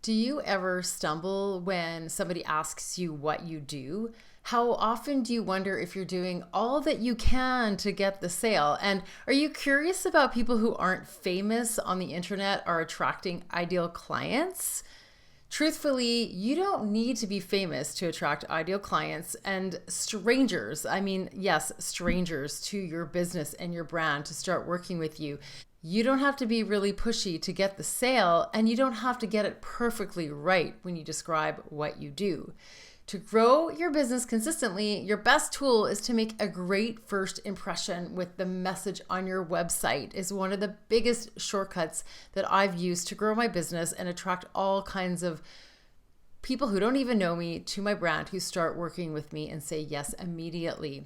Do you ever stumble when somebody asks you what you do? How often do you wonder if you're doing all that you can to get the sale? And are you curious about people who aren't famous on the internet are attracting ideal clients? Truthfully, you don't need to be famous to attract ideal clients and strangers. I mean, yes, strangers to your business and your brand to start working with you. You don't have to be really pushy to get the sale, and you don't have to get it perfectly right when you describe what you do. To grow your business consistently, your best tool is to make a great first impression with the message on your website. Is one of the biggest shortcuts that I've used to grow my business and attract all kinds of people who don't even know me to my brand, who start working with me and say yes immediately.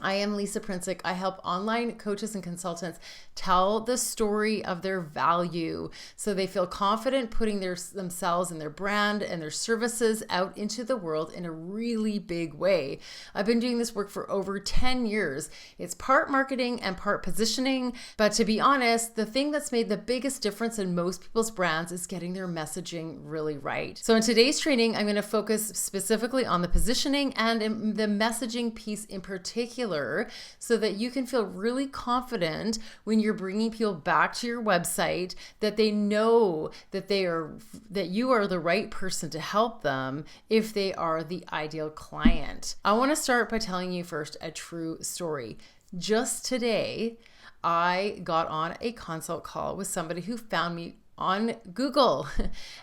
I am Lisa Princik. I help online coaches and consultants tell the story of their value so they feel confident putting themselves and their brand and their services out into the world in a really big way. I've been doing this work for over 10 years. It's part marketing and part positioning, but to be honest, the thing that's made the biggest difference in most people's brands is getting their messaging really right. So in today's training, I'm going to focus specifically on the positioning and the messaging piece in particular, so that you can feel really confident when you're bringing people back to your website, that they know that you are the right person to help them if they are the ideal client. I want to start by telling you first a true story. Just today, I got on a consult call with somebody who found me on Google,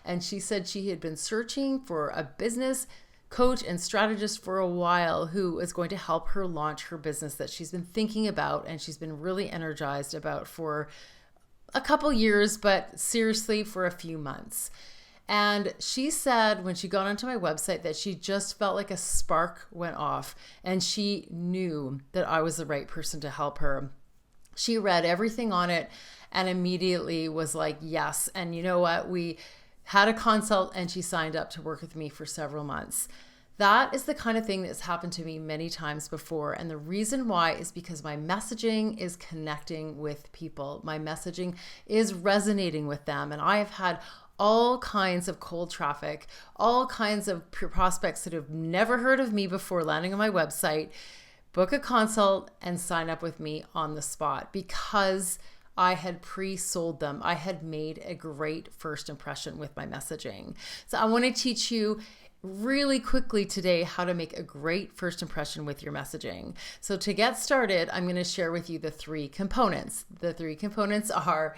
and she said she had been searching for a business coach and strategist for a while who is going to help her launch her business that she's been thinking about and she's been really energized about for a couple years, but seriously for a few months. And she said when she got onto my website that she just felt like a spark went off and she knew that I was the right person to help her. She read everything on it and immediately was like, yes. And you know what? We had a consult and she signed up to work with me for several months. That is the kind of thing that's happened to me many times before. And the reason why is because my messaging is connecting with people. My messaging is resonating with them. And I have had all kinds of cold traffic, all kinds of prospects that have never heard of me before landing on my website, book a consult and sign up with me on the spot because I had pre-sold them. I had made a great first impression with my messaging. So I want to teach you really quickly today how to make a great first impression with your messaging. So to get started, I'm going to share with you the three components. The three components are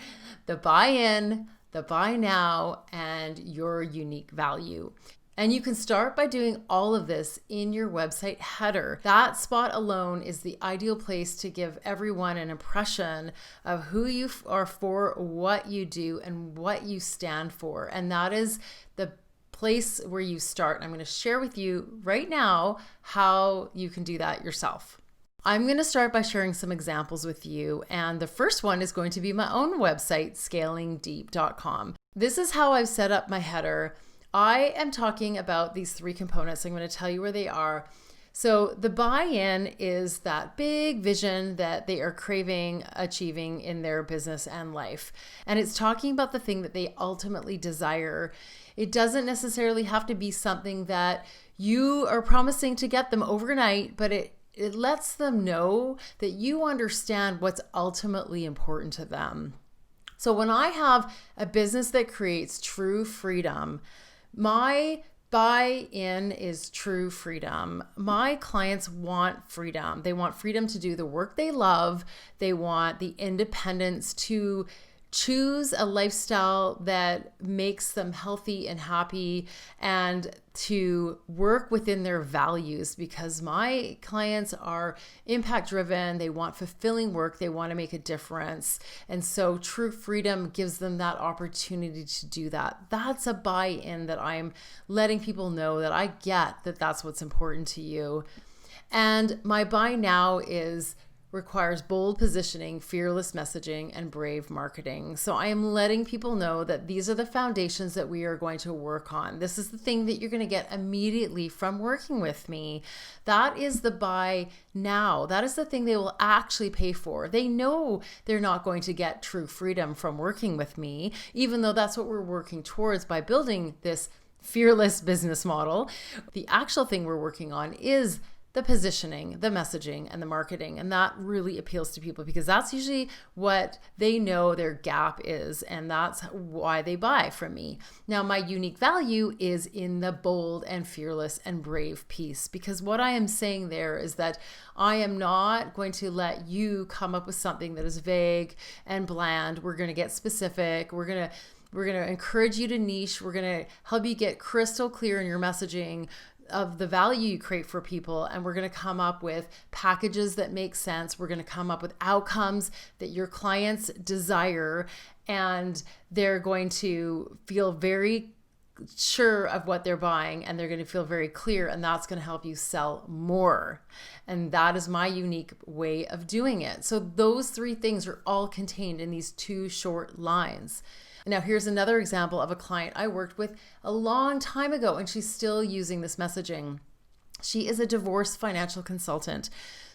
the buy-in, the buy now, and your unique value. And you can start by doing all of this in your website header. That spot alone is the ideal place to give everyone an impression of who you are for, what you do, and what you stand for. And that is the place where you start. I'm going to share with you right now how you can do that yourself. I'm going to start by sharing some examples with you. And the first one is going to be my own website, scalingdeep.com. This is how I've set up my header. I am talking about these three components. I'm going to tell you where they are. So the buy-in is that big vision that they are craving achieving in their business and life. And it's talking about the thing that they ultimately desire. It doesn't necessarily have to be something that you are promising to get them overnight, but it lets them know that you understand what's ultimately important to them. So when I have a business that creates true freedom, my buy-in is true freedom. My clients want freedom. They want freedom to do the work they love. They want the independence to choose a lifestyle that makes them healthy and happy and to work within their values, because my clients are impact driven. They want fulfilling work. They want to make a difference. And so true freedom gives them that opportunity to do that. That's a buy-in that I'm letting people know that I get that that's what's important to you. And my buy now is requires bold positioning, fearless messaging, and brave marketing. So I am letting people know that these are the foundations that we are going to work on. This is the thing that you're going to get immediately from working with me. That is the buy now. That is the thing they will actually pay for. They know they're not going to get true freedom from working with me, even though that's what we're working towards by building this fearless business model. The actual thing we're working on is the positioning, the messaging, and the marketing. And that really appeals to people because that's usually what they know their gap is. And that's why they buy from me. Now, my unique value is in the bold and fearless and brave piece, because what I am saying there is that I am not going to let you come up with something that is vague and bland. We're going to get specific. We're going to encourage you to niche. We're going to help you get crystal clear in your messaging of the value you create for people. And we're going to come up with packages that make sense. We're going to come up with outcomes that your clients desire. And they're going to feel very sure of what they're buying, and they're going to feel very clear, and that's going to help you sell more. And that is my unique way of doing it. So those three things are all contained in these two short lines. Now, here's another example of a client I worked with a long time ago, and she's still using this messaging. She is a divorce financial consultant.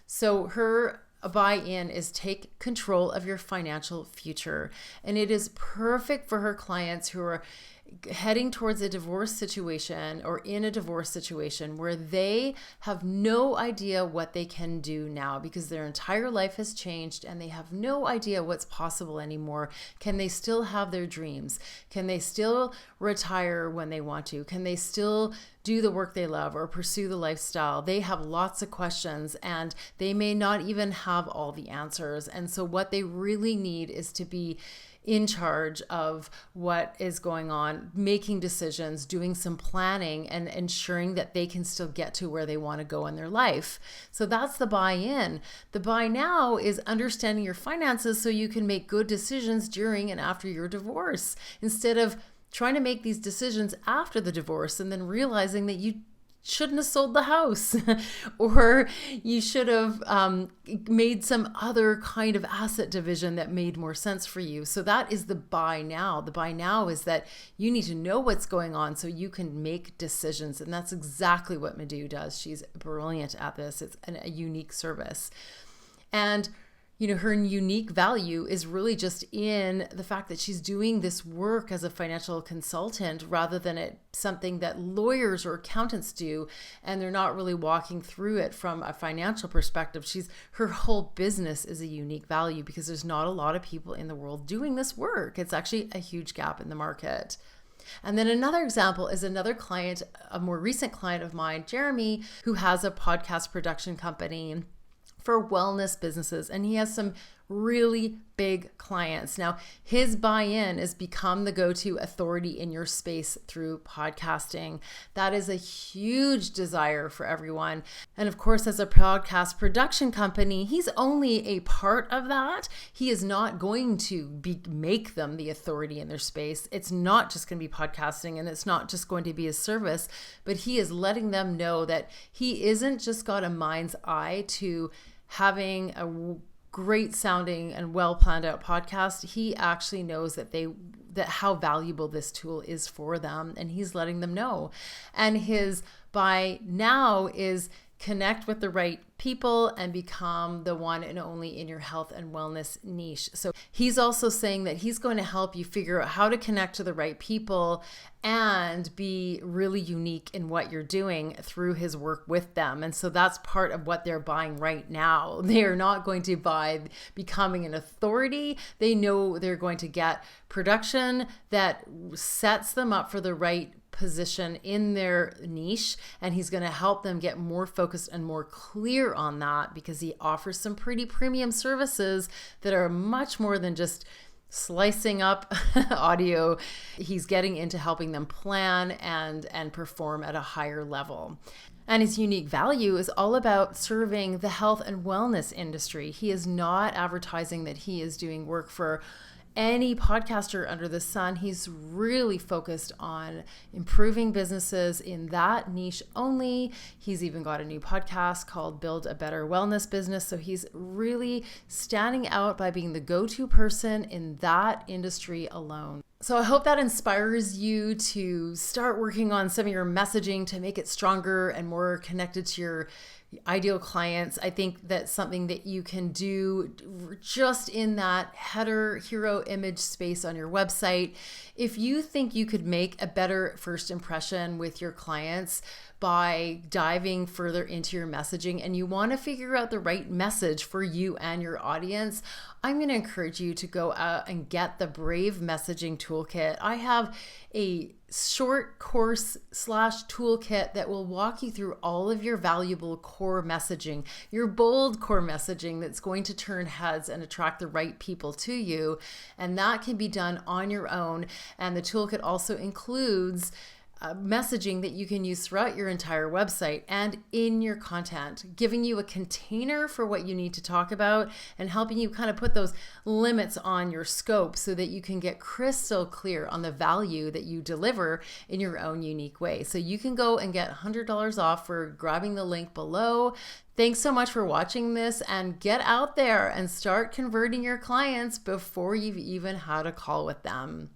So her buy-in is take control of your financial future. And it is perfect for her clients who are heading towards a divorce situation or in a divorce situation where they have no idea what they can do now because their entire life has changed and they have no idea what's possible anymore. Can they still have their dreams? Can they still retire when they want to? Can they still do the work they love or pursue the lifestyle? They have lots of questions and they may not even have all the answers. And so what they really need is to be in charge of what is going on, making decisions, doing some planning, and ensuring that they can still get to where they want to go in their life. So that's the buy-in. The buy now is understanding your finances so you can make good decisions during and after your divorce, instead of trying to make these decisions after the divorce and then realizing that you shouldn't have sold the house or you should have made some other kind of asset division that made more sense for you. So that is the buy now. The buy now is that you need to know what's going on so you can make decisions. And that's exactly what Madhu does. She's brilliant at this. It's a unique service. And her unique value is really just in the fact that she's doing this work as a financial consultant rather than it something that lawyers or accountants do, and they're not really walking through it from a financial perspective. Her whole business is a unique value because there's not a lot of people in the world doing this work. It's actually a huge gap in the market. And then another example is another client, a more recent client of mine, Jeremy, who has a podcast production company for wellness businesses, and he has some really big clients. Now, his buy-in is become the go-to authority in your space through podcasting. That is a huge desire for everyone. And of course, as a podcast production company, he's only a part of that. He is not going to make them the authority in their space. It's not just going to be podcasting, and it's not just going to be a service, but he is letting them know that he isn't just got a mind's eye to having a great sounding and well planned out podcast. He actually knows that how valuable this tool is for them, and he's letting them know. And his buy now is connect with the right people and become the one and only in your health and wellness niche. So he's also saying that he's going to help you figure out how to connect to the right people and be really unique in what you're doing through his work with them. And so that's part of what they're buying right now. They are not going to buy becoming an authority. They know they're going to get production that sets them up for the right position in their niche, and he's going to help them get more focused and more clear on that because he offers some pretty premium services that are much more than just slicing up audio. He's getting into helping them plan and perform at a higher level. And his unique value is all about serving the health and wellness industry. He is not advertising that he is doing work for any podcaster under the sun. He's really focused on improving businesses in that niche only. He's even got a new podcast called Build a Better Wellness Business. So he's really standing out by being the go-to person in that industry alone. So I hope that inspires you to start working on some of your messaging to make it stronger and more connected to your ideal clients. I think that's something that you can do just in that header hero image space on your website. If you think you could make a better first impression with your clients by diving further into your messaging and you want to figure out the right message for you and your audience, I'm going to encourage you to go out and get the Brave Messaging Toolkit. I have a short course / toolkit that will walk you through all of your valuable core messaging, your bold core messaging that's going to turn heads and attract the right people to you. And that can be done on your own. And the toolkit also includes messaging that you can use throughout your entire website and in your content, giving you a container for what you need to talk about and helping you kind of put those limits on your scope so that you can get crystal clear on the value that you deliver in your own unique way. So you can go and get $100 off for grabbing the link below. Thanks so much for watching this, and get out there and start converting your clients before you've even had a call with them.